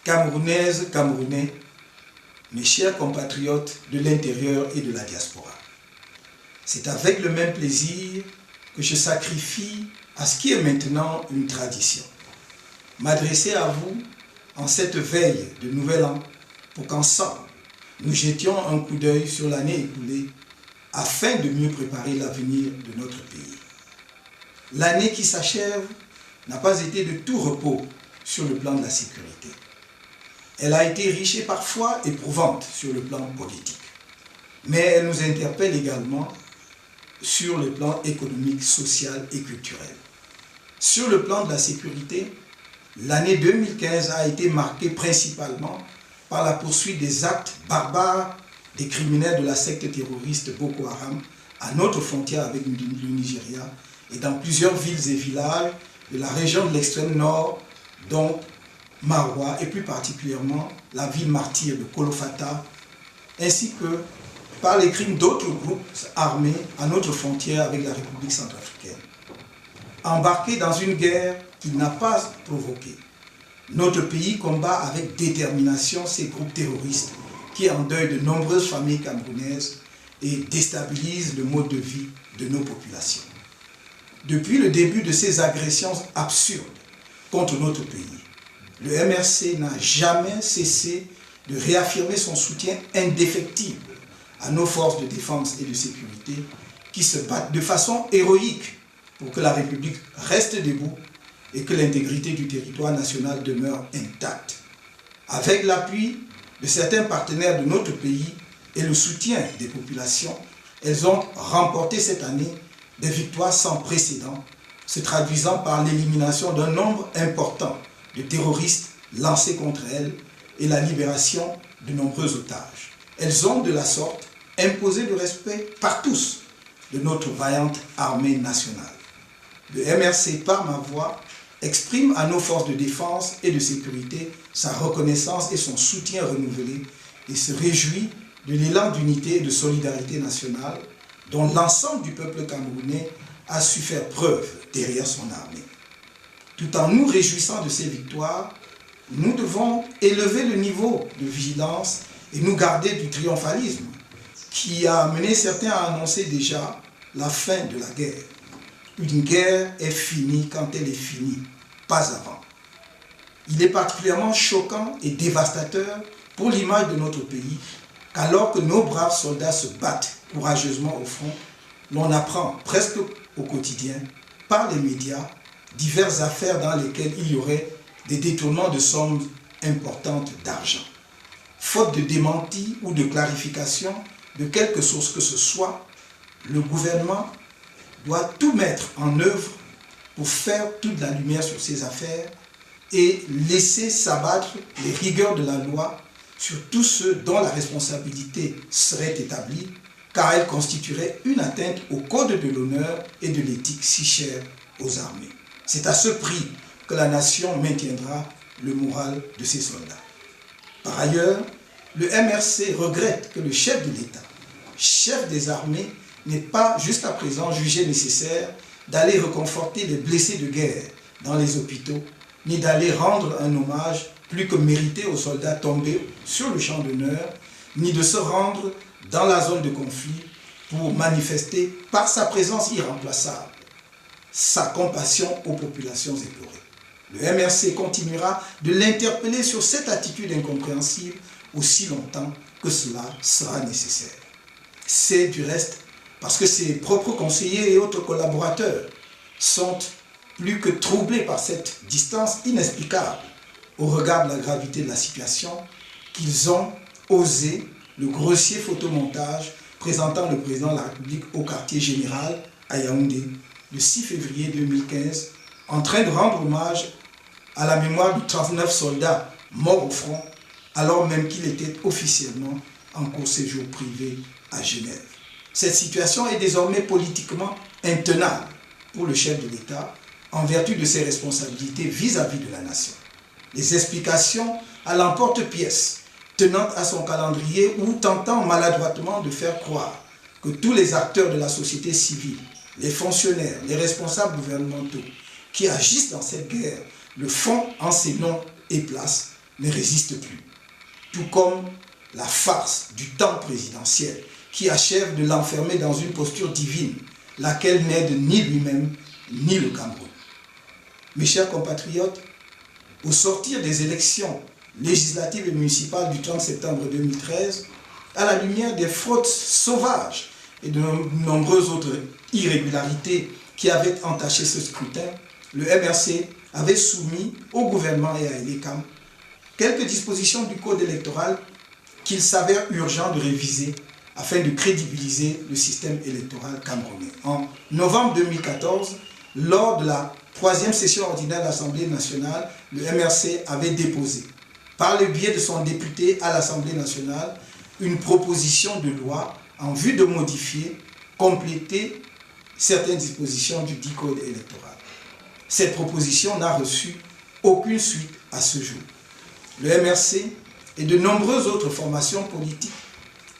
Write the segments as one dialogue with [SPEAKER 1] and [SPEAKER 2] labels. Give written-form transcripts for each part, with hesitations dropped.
[SPEAKER 1] Camerounaises, Camerounais, mes chers compatriotes de l'intérieur et de la diaspora, c'est avec le même plaisir que je sacrifie à ce qui est maintenant une tradition. M'adresser à vous en cette veille de Nouvel An pour qu'ensemble, nous jetions un coup d'œil sur l'année écoulée afin de mieux préparer l'avenir de notre pays. L'année qui s'achève n'a pas été de tout repos sur le plan de la sécurité. Elle a été riche et parfois éprouvante sur le plan politique. Mais elle nous interpelle également sur le plan économique, social et culturel. Sur le plan de la sécurité, l'année 2015 a été marquée principalement par la poursuite des actes barbares des criminels de la secte terroriste Boko Haram à notre frontière avec le Nigeria et dans plusieurs villes et villages de la région de l'extrême nord, dont Maroua et plus particulièrement la ville martyre de Kolofata, ainsi que par les crimes d'autres groupes armés à notre frontière avec la République centrafricaine. Embarqué dans une guerre qu'il n'a pas provoquée, notre pays combat avec détermination ces groupes terroristes qui endeuillent de nombreuses familles camerounaises et déstabilisent le mode de vie de nos populations. Depuis le début de ces agressions absurdes contre notre pays, le MRC n'a jamais cessé de réaffirmer son soutien indéfectible à nos forces de défense et de sécurité qui se battent de façon héroïque pour que la République reste debout et que l'intégrité du territoire national demeure intacte. Avec l'appui de certains partenaires de notre pays et le soutien des populations, elles ont remporté cette année des victoires sans précédent, se traduisant par l'élimination d'un nombre important de terroristes lancés contre elles et la libération de nombreux otages. Elles ont de la sorte imposé le respect par tous de notre vaillante armée nationale. Le MRC, par ma voix, exprime à nos forces de défense et de sécurité sa reconnaissance et son soutien renouvelé et se réjouit de l'élan d'unité et de solidarité nationale dont l'ensemble du peuple camerounais a su faire preuve derrière son armée. Tout en nous réjouissant de ces victoires, nous devons élever le niveau de vigilance et nous garder du triomphalisme qui a amené certains à annoncer déjà la fin de la guerre. Une guerre est finie quand elle est finie, pas avant. Il est particulièrement choquant et dévastateur pour l'image de notre pays qu'alors que nos braves soldats se battent courageusement au front, l'on apprend presque au quotidien, par les médias, diverses affaires dans lesquelles il y aurait des détournements de sommes importantes d'argent. Faute de démenti ou de clarification de quelque source que ce soit, le gouvernement doit tout mettre en œuvre pour faire toute la lumière sur ces affaires et laisser s'abattre les rigueurs de la loi sur tous ceux dont la responsabilité serait établie, car elle constituerait une atteinte au code de l'honneur et de l'éthique si chers aux armées. C'est à ce prix que la nation maintiendra le moral de ses soldats. Par ailleurs, le MRC regrette que le chef de l'État, chef des armées, n'ait pas jusqu'à présent jugé nécessaire d'aller reconforter les blessés de guerre dans les hôpitaux, ni d'aller rendre un hommage plus que mérité aux soldats tombés sur le champ d'honneur, ni de se rendre dans la zone de conflit pour manifester par sa présence irremplaçable sa compassion aux populations éplorées. Le MRC continuera de l'interpeller sur cette attitude incompréhensible aussi longtemps que cela sera nécessaire. C'est du reste parce que ses propres conseillers et autres collaborateurs sont plus que troublés par cette distance inexplicable au regard de la gravité de la situation qu'ils ont osé le grossier photomontage présentant le président de la République au quartier général à Yaoundé le 6 février 2015 en train de rendre hommage à la mémoire de 39 soldats morts au front alors même qu'il était officiellement en court séjour privé à Genève. Cette situation est désormais politiquement intenable pour le chef de l'État en vertu de ses responsabilités vis-à-vis de la nation. Les explications à l'emporte-pièce tenant à son calendrier ou tentant maladroitement de faire croire que tous les acteurs de la société civile, les fonctionnaires, les responsables gouvernementaux qui agissent dans cette guerre le font en ces noms et places ne résiste plus. Tout comme la farce du temps présidentiel qui achève de l'enfermer dans une posture divine, laquelle n'aide ni lui-même ni le Cameroun. Mes chers compatriotes, au sortir des élections législatives et municipales du 30 septembre 2013, à la lumière des fraudes sauvages et de nombreuses autres irrégularités qui avaient entaché ce scrutin, le MRC avait soumis au gouvernement et à ELECAM quelques dispositions du code électoral qu'il s'avère urgent de réviser afin de crédibiliser le système électoral camerounais. En novembre 2014, lors de la troisième session ordinaire de l'Assemblée nationale, le MRC avait déposé, par le biais de son député à l'Assemblée nationale, une proposition de loi en vue de modifier, compléter certaines dispositions du dit code électoral. Cette proposition n'a reçu aucune suite à ce jour. Le MRC et de nombreuses autres formations politiques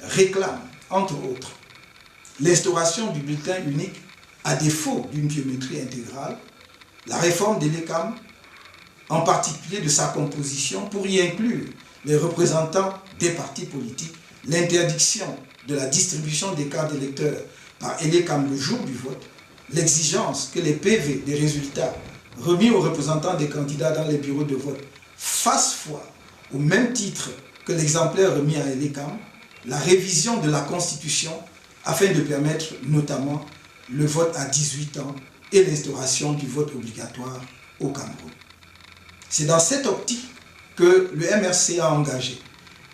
[SPEAKER 1] réclament, entre autres, l'instauration du bulletin unique à défaut d'une biométrie intégrale, la réforme de l'ECAM, en particulier de sa composition, pour y inclure les représentants des partis politiques, l'interdiction de la distribution des cartes d'électeurs par ELECAM le jour du vote, l'exigence que les PV des résultats remis aux représentants des candidats dans les bureaux de vote fassent foi au même titre que l'exemplaire remis à ELECAM, la révision de la Constitution afin de permettre notamment le vote à 18 ans et l'instauration du vote obligatoire au Cameroun. C'est dans cette optique que le MRC a engagé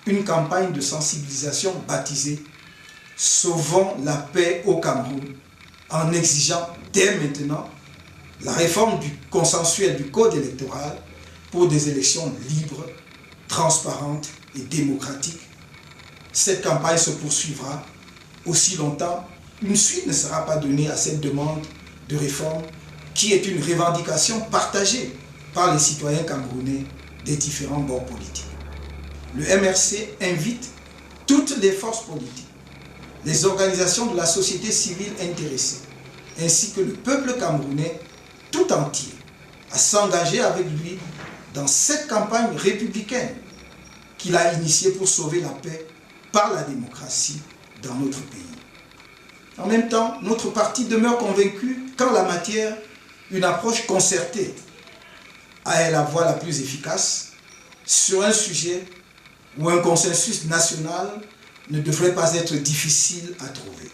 [SPEAKER 1] une campagne de sensibilisation baptisée « Sauvons la paix au Cameroun » en exigeant dès maintenant la réforme consensuelle du code électoral pour des élections libres, transparentes et démocratiques. Cette campagne se poursuivra aussi longtemps. Une suite ne sera pas donnée à cette demande de réforme qui est une revendication partagée par les citoyens camerounais des différents bords politiques. Le MRC invite toutes les forces politiques, les organisations de la société civile intéressées, ainsi que le peuple camerounais tout entier, à s'engager avec lui dans cette campagne républicaine qu'il a initiée pour sauver la paix par la démocratie dans notre pays. En même temps, notre parti demeure convaincu qu'en la matière, une approche concertée est la voie la plus efficace sur un sujet où un consensus national ne devrait pas être difficile à trouver.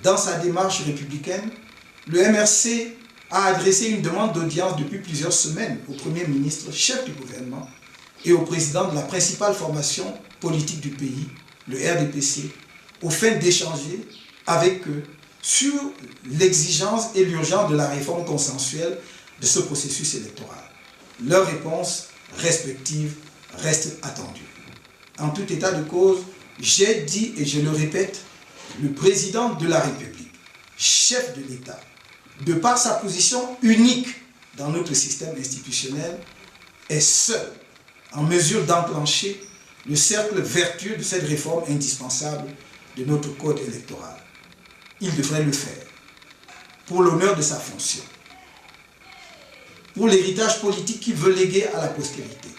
[SPEAKER 1] Dans sa démarche républicaine, le MRC a adressé une demande d'audience depuis plusieurs semaines au Premier ministre, chef du gouvernement, et au président de la principale formation politique du pays, le RDPC, aux fins d'échanger avec eux sur l'exigence et l'urgence de la réforme consensuelle de ce processus électoral. Leurs réponses respectives restent attendues. En tout état de cause, j'ai dit et je le répète, le président de la République, chef de l'État, de par sa position unique dans notre système institutionnel, est seul en mesure d'enclencher le cercle vertueux de cette réforme indispensable de notre code électoral. Il devrait le faire pour l'honneur de sa fonction, pour l'héritage politique qu'il veut léguer à la postérité,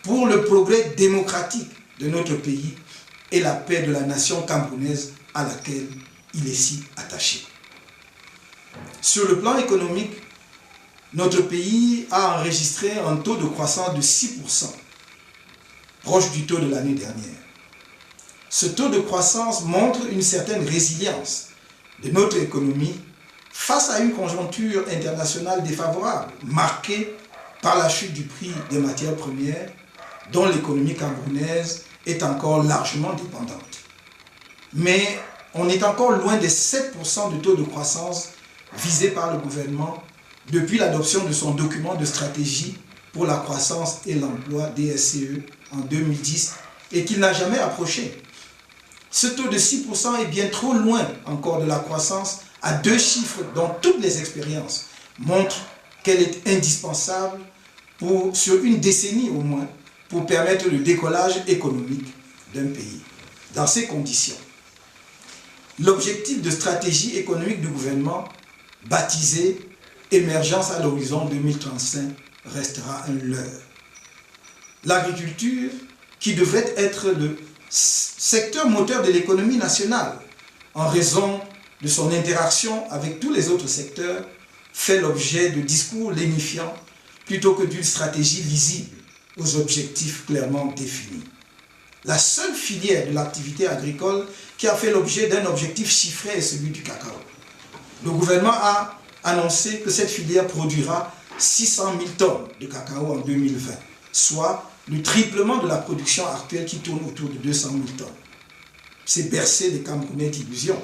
[SPEAKER 1] pour le progrès démocratique de notre pays et la paix de la nation camerounaise à laquelle il est si attaché. Sur le plan économique, notre pays a enregistré un taux de croissance de 6%, proche du taux de l'année dernière. Ce taux de croissance montre une certaine résilience de notre économie face à une conjoncture internationale défavorable, marquée par la chute du prix des matières premières, dont l'économie camerounaise est encore largement dépendante. Mais on est encore loin des 7% de taux de croissance visé par le gouvernement depuis l'adoption de son document de stratégie pour la croissance et l'emploi DSCE en 2010 et qu'il n'a jamais approché. Ce taux de 6% est bien trop loin encore de la croissance à 2 chiffres dont toutes les expériences montrent qu'elle est indispensable sur une décennie au moins pour permettre le décollage économique d'un pays. Dans ces conditions, l'objectif de stratégie économique du gouvernement, baptisé « Émergence à l'horizon 2035 », restera un leurre. l'agriculture, qui devrait être le secteur moteur de l'économie nationale, en raison de son interaction avec tous les autres secteurs, fait l'objet de discours lénifiants plutôt que d'une stratégie lisible aux objectifs clairement définis. La seule filière de l'activité agricole qui a fait l'objet d'un objectif chiffré est celui du cacao. Le gouvernement a annoncé que cette filière produira 600 000 tonnes de cacao en 2020, soit le triplement de la production actuelle qui tourne autour de 200 000 tonnes. C'est bercer les Camerounais d'illusions,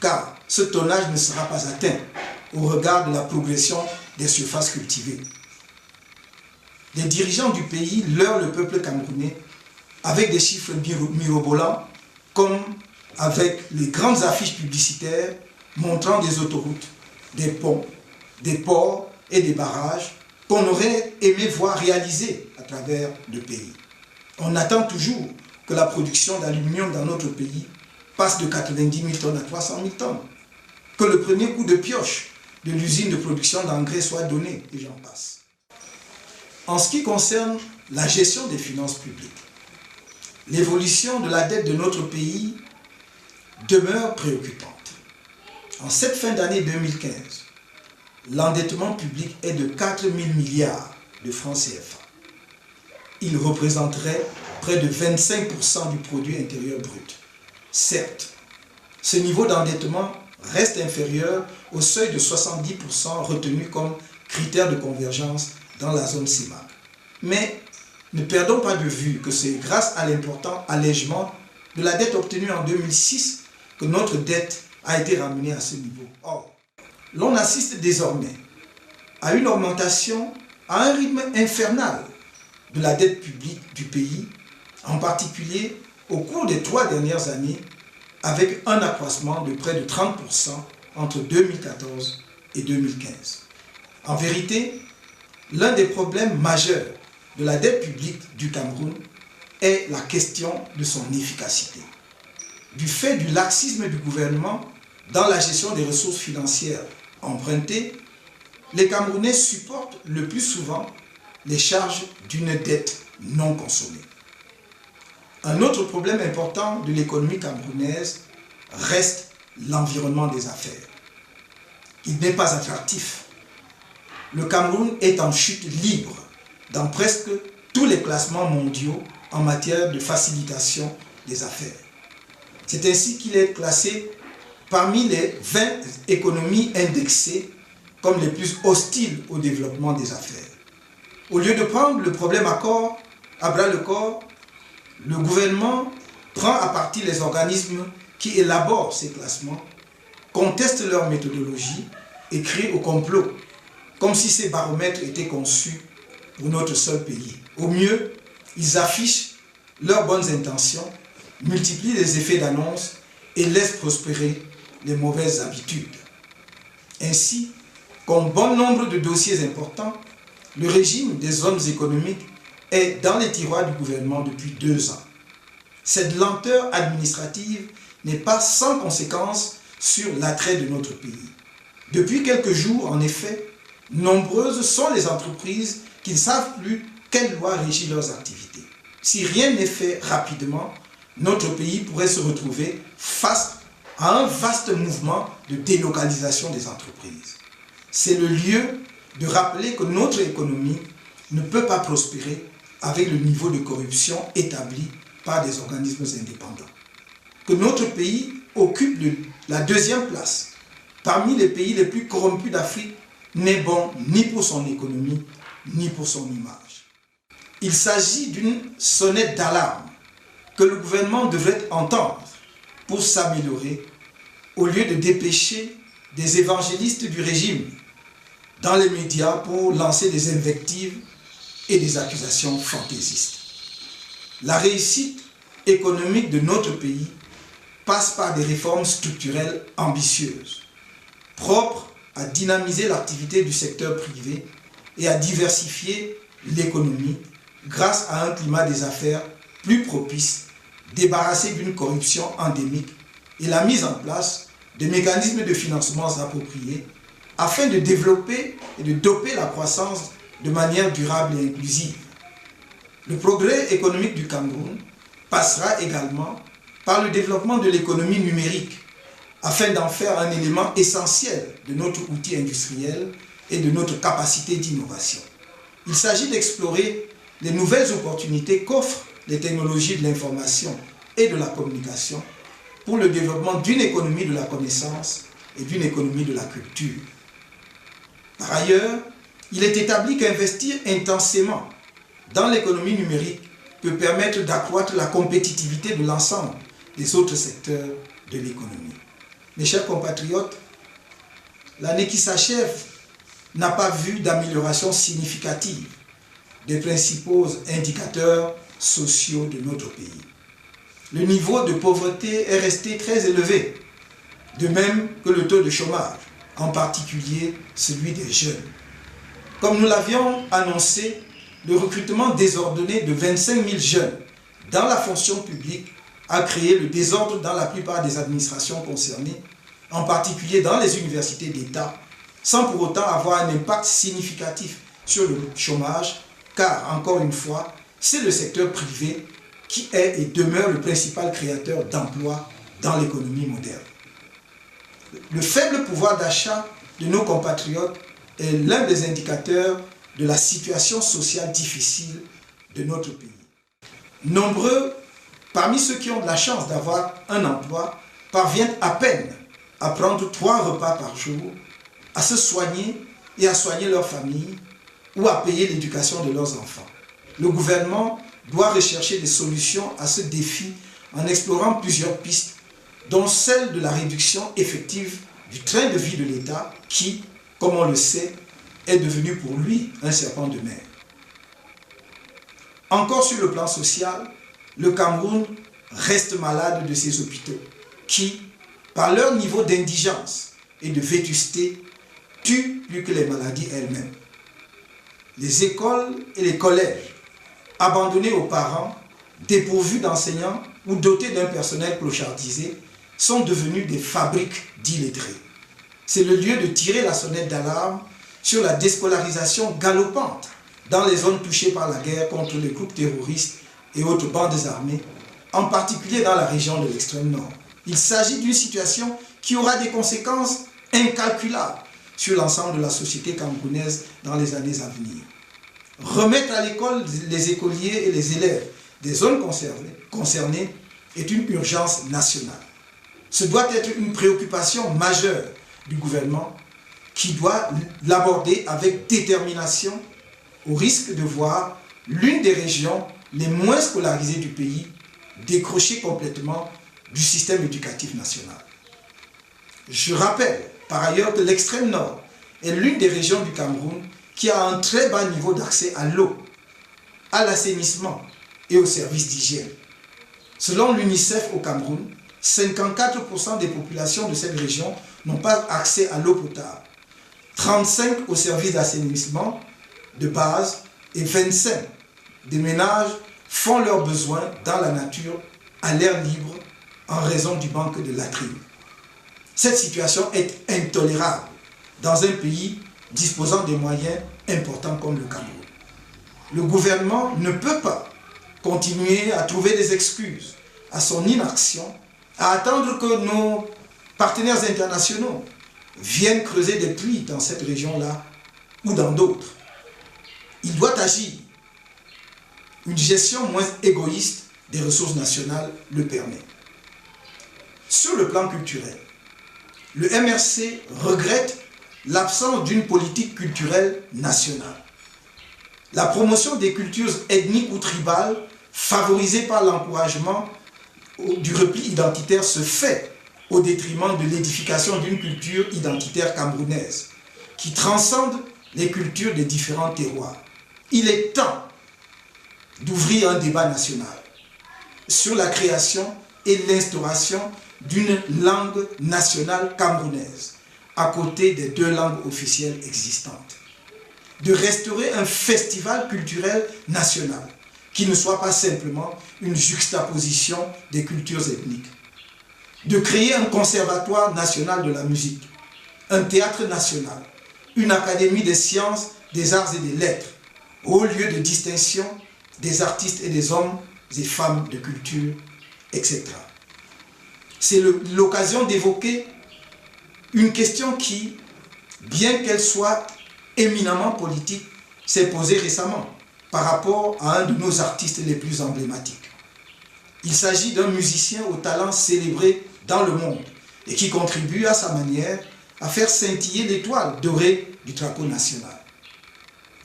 [SPEAKER 1] car ce tonnage ne sera pas atteint au regard de la progression des surfaces cultivées. Les dirigeants du pays leurrent le peuple camerounais avec des chiffres mirobolants, comme avec les grandes affiches publicitaires montrant des autoroutes, des ponts, des ports et des barrages qu'on aurait aimé voir réalisés à travers le pays. On attend toujours que la production d'aluminium dans notre pays passe de 90 000 tonnes à 300 000 tonnes, que le premier coup de pioche de l'usine de production d'engrais soit donné, et j'en passe. En ce qui concerne la gestion des finances publiques, l'évolution de la dette de notre pays demeure préoccupante. En cette fin d'année 2015, l'endettement public est de 4 000 milliards de francs CFA. Il représenterait près de 25% du produit intérieur brut. Certes, ce niveau d'endettement reste inférieur au seuil de 70% retenu comme critère de convergence dans la zone CEMAC. Mais ne perdons pas de vue que c'est grâce à l'important allègement de la dette obtenue en 2006 que notre dette a été ramenée à ce niveau. Or, l'on assiste désormais à une augmentation à un rythme infernal de la dette publique du pays, en particulier au cours des 3 dernières années, avec un accroissement de près de 30% entre 2014 et 2015. En vérité, l'un des problèmes majeurs de la dette publique du Cameroun est la question de son efficacité. Du fait du laxisme du gouvernement dans la gestion des ressources financières empruntées, les Camerounais supportent le plus souvent les charges d'une dette non consommée. Un autre problème important de l'économie camerounaise reste l'environnement des affaires. Il n'est pas attractif. Le Cameroun est en chute libre dans presque tous les classements mondiaux en matière de facilitation des affaires. C'est ainsi qu'il est classé parmi les 20 économies indexées comme les plus hostiles au développement des affaires. Au lieu de prendre le problème à bras le corps, le gouvernement prend à partie les organismes qui élaborent ces classements, conteste leur méthodologie et crie au complot, comme si ces baromètres étaient conçus pour notre seul pays. Au mieux, ils affichent leurs bonnes intentions, multiplient les effets d'annonce et laissent prospérer les mauvaises habitudes. Ainsi, comme bon nombre de dossiers importants, le régime des zones économiques est dans les tiroirs du gouvernement depuis 2 ans. Cette lenteur administrative n'est pas sans conséquence sur l'attrait de notre pays. Depuis quelques jours, en effet, nombreuses sont les entreprises qui ne savent plus quelle loi régit leurs activités. Si rien n'est fait rapidement, notre pays pourrait se retrouver face à un vaste mouvement de délocalisation des entreprises. C'est le lieu de rappeler que notre économie ne peut pas prospérer avec le niveau de corruption établi par des organismes indépendants. Que notre pays occupe la 2e place parmi les pays les plus corrompus d'Afrique n'est bon ni pour son économie, ni pour son image. Il s'agit d'une sonnette d'alarme que le gouvernement devrait entendre pour s'améliorer, au lieu de dépêcher des évangélistes du régime dans les médias pour lancer des invectives et des accusations fantaisistes. La réussite économique de notre pays passe par des réformes structurelles ambitieuses, propres à dynamiser l'activité du secteur privé et à diversifier l'économie grâce à un climat des affaires plus propice, débarrassé d'une corruption endémique et la mise en place de mécanismes de financement appropriés afin de développer et de doper la croissance de manière durable et inclusive. Le progrès économique du Cameroun passera également par le développement de l'économie numérique, afin d'en faire un élément essentiel de notre outil industriel et de notre capacité d'innovation. Il s'agit d'explorer les nouvelles opportunités qu'offrent les technologies de l'information et de la communication pour le développement d'une économie de la connaissance et d'une économie de la culture. Par ailleurs, il est établi qu'investir intensément dans l'économie numérique peut permettre d'accroître la compétitivité de l'ensemble des autres secteurs de l'économie. Mes chers compatriotes, l'année qui s'achève n'a pas vu d'amélioration significative des principaux indicateurs sociaux de notre pays. Le niveau de pauvreté est resté très élevé, de même que le taux de chômage, en particulier celui des jeunes. Comme nous l'avions annoncé, le recrutement désordonné de 25 000 jeunes dans la fonction publique a créé le désordre dans la plupart des administrations concernées, en particulier dans les universités d'État, sans pour autant avoir un impact significatif sur le chômage, car, encore une fois, c'est le secteur privé qui est et demeure le principal créateur d'emplois dans l'économie moderne. Le faible pouvoir d'achat de nos compatriotes est l'un des indicateurs de la situation sociale difficile de notre pays. Nombreux, parmi ceux qui ont de la chance d'avoir un emploi, parviennent à peine à prendre 3 repas par jour, à se soigner et à soigner leur famille ou à payer l'éducation de leurs enfants. Le gouvernement doit rechercher des solutions à ce défi en explorant plusieurs pistes, dont celle de la réduction effective du train de vie de l'État qui, comme on le sait, est devenu pour lui un serpent de mer. Encore sur le plan social, le Cameroun reste malade de ses hôpitaux qui, par leur niveau d'indigence et de vétusté, tuent plus que les maladies elles-mêmes. Les écoles et les collèges, abandonnés aux parents, dépourvus d'enseignants ou dotés d'un personnel clochardisé, sont devenus des fabriques d'illettrés. C'est le lieu de tirer la sonnette d'alarme sur la déscolarisation galopante dans les zones touchées par la guerre contre les groupes terroristes et autres bandes armées, en particulier dans la région de l'extrême nord. Il s'agit d'une situation qui aura des conséquences incalculables sur l'ensemble de la société camerounaise dans les années à venir. Remettre à l'école les écoliers et les élèves des zones concernées est une urgence nationale. Ce doit être une préoccupation majeure du gouvernement qui doit l'aborder avec détermination au risque de voir l'une des régions les moins scolarisées du pays décrocher complètement du système éducatif national. Je rappelle par ailleurs que l'extrême nord est l'une des régions du Cameroun qui a un très bas niveau d'accès à l'eau, à l'assainissement et aux services d'hygiène. Selon l'UNICEF au Cameroun, 54% des populations de cette région n'ont pas accès à l'eau potable, 35% aux services d'assainissement de base et 25% des ménages font leurs besoins dans la nature, à l'air libre, en raison du manque de latrines. Cette situation est intolérable dans un pays disposant des moyens importants comme le Cameroun. Le gouvernement ne peut pas continuer à trouver des excuses à son inaction, à attendre que nos partenaires internationaux viennent creuser des puits dans cette région-là ou dans d'autres. Il doit agir. Une gestion moins égoïste des ressources nationales le permet. Sur le plan culturel, le MRC regrette l'absence d'une politique culturelle nationale. La promotion des cultures ethniques ou tribales, favorisée par l'encouragement du repli identitaire, se fait au détriment de l'édification d'une culture identitaire camerounaise qui transcende les cultures des différents terroirs. Il est temps d'ouvrir un débat national sur la création et l'instauration d'une langue nationale camerounaise à côté des 2 langues officielles existantes. De restaurer un festival culturel national qui ne soit pas simplement une juxtaposition des cultures ethniques. De créer un conservatoire national de la musique, un théâtre national, une académie des sciences, des arts et des lettres, haut lieu de distinction des artistes et des hommes et femmes de culture, etc. C'est l'occasion d'évoquer une question qui, bien qu'elle soit éminemment politique, s'est posée récemment par rapport à un de nos artistes les plus emblématiques. Il s'agit d'un musicien au talent célébré dans le monde et qui contribue à sa manière à faire scintiller l'étoile dorée du drapeau national.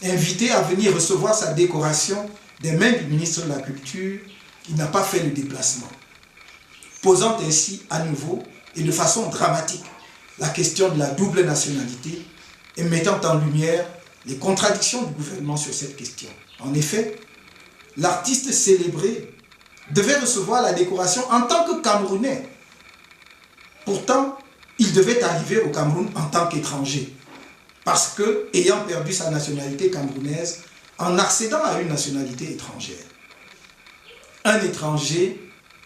[SPEAKER 1] Invité à venir recevoir sa décoration des mains du ministre de la Culture, il n'a pas fait le déplacement, posant ainsi à nouveau et de façon dramatique la question de la double nationalité et mettant en lumière les contradictions du gouvernement sur cette question. En effet, l'artiste célébré devait recevoir la décoration en tant que Camerounais. Pourtant, il devait arriver au Cameroun en tant qu'étranger, parce que, ayant perdu sa nationalité camerounaise, en accédant à une nationalité étrangère. Un étranger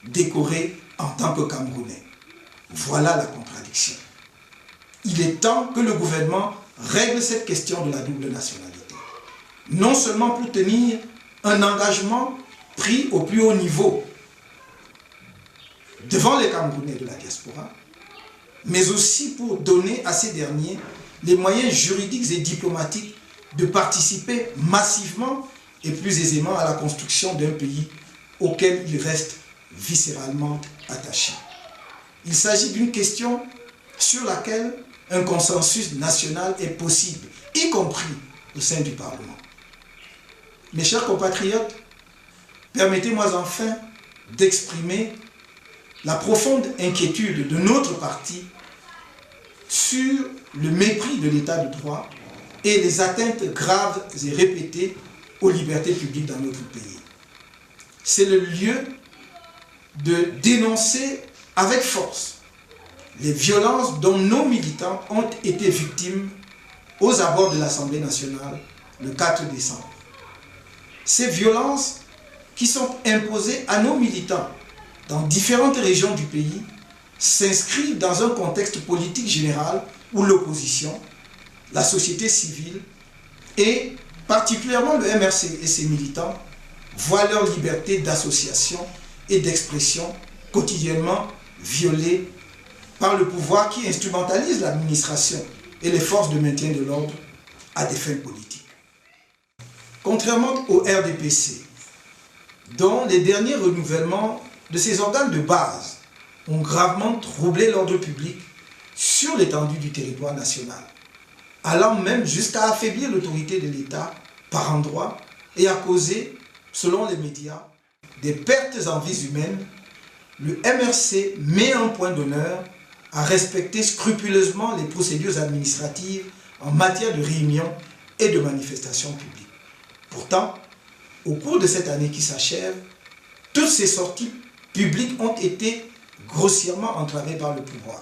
[SPEAKER 1] décoré en tant que Camerounais. Voilà la contradiction. Il est temps que le gouvernement règle cette question de la double nationalité. Non seulement pour tenir un engagement pris au plus haut niveau devant les Camerounais de la diaspora, mais aussi pour donner à ces derniers les moyens juridiques et diplomatiques de participer massivement et plus aisément à la construction d'un pays auquel ils restent viscéralement attachés. Il s'agit d'une question sur laquelle un consensus national est possible, y compris au sein du Parlement. Mes chers compatriotes, permettez-moi enfin d'exprimer la profonde inquiétude de notre parti sur le mépris de l'état de droit et les atteintes graves et répétées aux libertés publiques dans notre pays. C'est le lieu de dénoncer avec force les violences dont nos militants ont été victimes aux abords de l'Assemblée nationale le 4 décembre. Ces violences qui sont imposées à nos militants dans différentes régions du pays s'inscrivent dans un contexte politique général où l'opposition, la société civile et particulièrement le MRC et ses militants voient leur liberté d'association et d'expression quotidiennement violée par le pouvoir qui instrumentalise l'administration et les forces de maintien de l'ordre à des fins politiques. Contrairement au RDPC, dont les derniers renouvellements de ses organes de base ont gravement troublé l'ordre public sur l'étendue du territoire national, allant même jusqu'à affaiblir l'autorité de l'État par endroits et à causer, selon les médias, des pertes en vies humaines, le MRC met un point d'honneur à respecter scrupuleusement les procédures administratives en matière de réunions et de manifestations publiques. Pourtant, au cours de cette année qui s'achève, toutes ces sorties publiques ont été grossièrement entravées par le pouvoir.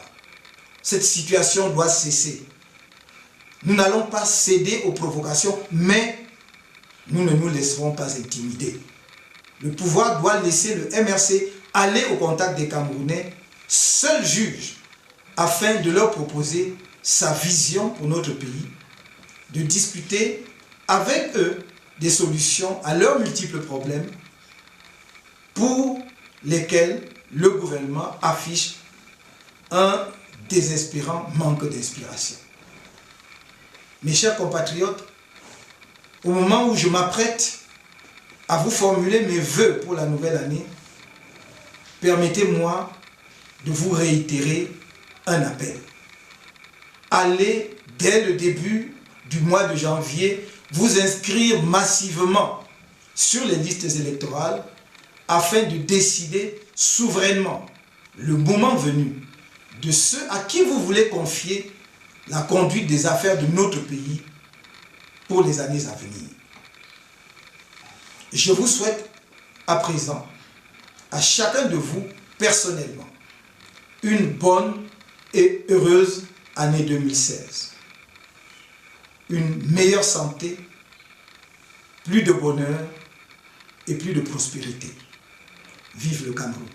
[SPEAKER 1] Cette situation doit cesser. Nous n'allons pas céder aux provocations, mais nous ne nous laisserons pas intimider. Le pouvoir doit laisser le MRC aller au contact des Camerounais, seul juge, afin de leur proposer sa vision pour notre pays, de discuter avec eux des solutions à leurs multiples problèmes pour lesquels le gouvernement affiche un désespérant manque d'inspiration. Mes chers compatriotes, au moment où je m'apprête à vous formuler mes vœux pour la nouvelle année, permettez-moi de vous réitérer un appel. Allez, dès le début du mois de janvier, vous inscrire massivement sur les listes électorales afin de décider souverainement, le moment venu, de ceux à qui vous voulez confier la conduite des affaires de notre pays pour les années à venir. Je vous souhaite à présent, à chacun de vous personnellement, une bonne et heureuse année 2016. Une meilleure santé, plus de bonheur et plus de prospérité. Vive le Cameroun!